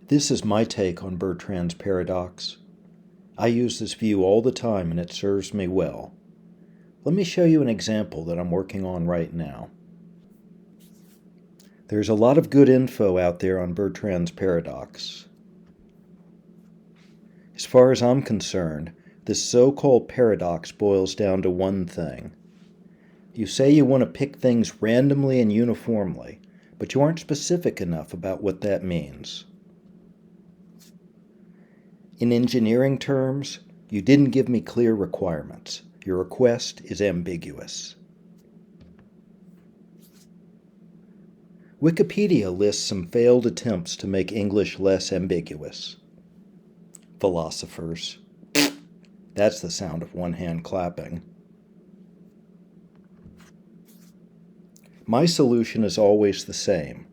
This is my take on Bertrand's paradox. I use this view all the time and it serves me well. Let me show you an example that I'm working on right now. There's a lot of good info out there on Bertrand's paradox. As far as I'm concerned, this so-called paradox boils down to one thing. You say you want to pick things randomly and uniformly, but you aren't specific enough about what that means. In engineering terms, you didn't give me clear requirements. Your request is ambiguous. Wikipedia lists some failed attempts to make English less ambiguous. Philosophers. That's the sound of one hand clapping. My solution is always the same.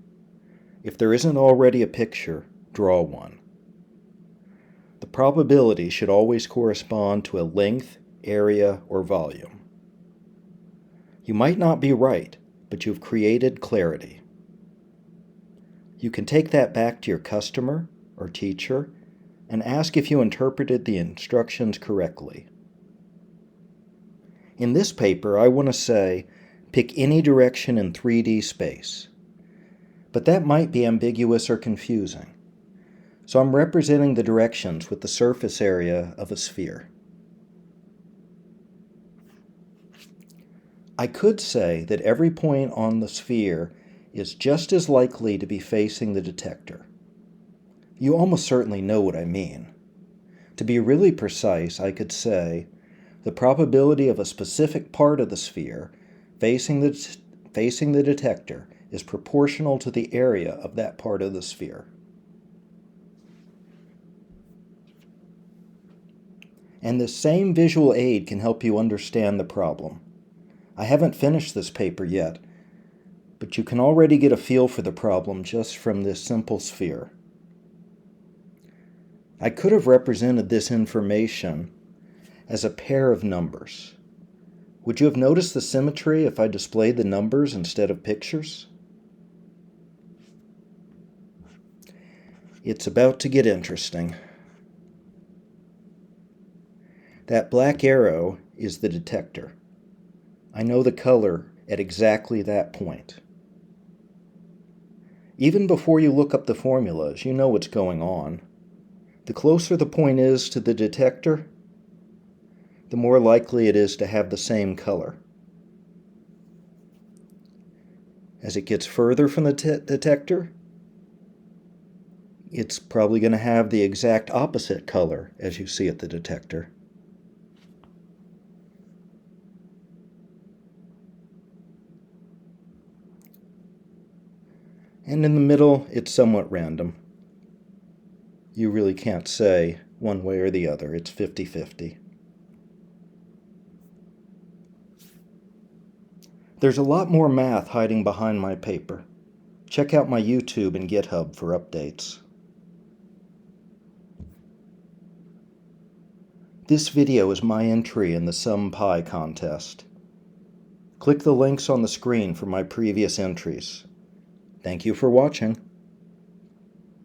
If there isn't already a picture, draw one. The probability should always correspond to a length, area, or volume. You might not be right, but you've created clarity. You can take that back to your customer or teacher and ask if you interpreted the instructions correctly. In this paper, I want to say, pick any direction in 3D space. But that might be ambiguous or confusing. So I'm representing the directions with the surface area of a sphere. I could say that every point on the sphere is just as likely to be facing the detector. You almost certainly know what I mean. To be really precise, I could say the probability of a specific part of the sphere facing the detector is proportional to the area of that part of the sphere. And this same visual aid can help you understand the problem. I haven't finished this paper yet, but you can already get a feel for the problem just from this simple sphere. I could have represented this information as a pair of numbers. Would you have noticed the symmetry if I displayed the numbers instead of pictures? It's about to get interesting. That black arrow is the detector. I know the color at exactly that point. Even before you look up the formulas, you know what's going on. The closer the point is to the detector, the more likely it is to have the same color. As it gets further from the detector, it's probably going to have the exact opposite color as you see at the detector. And in the middle, it's somewhat random. You really can't say one way or the other. It's 50-50. There's a lot more math hiding behind my paper. Check out my YouTube and GitHub for updates. This video is my entry in the SumPy contest. Click the links on the screen for my previous entries. Thank you for watching.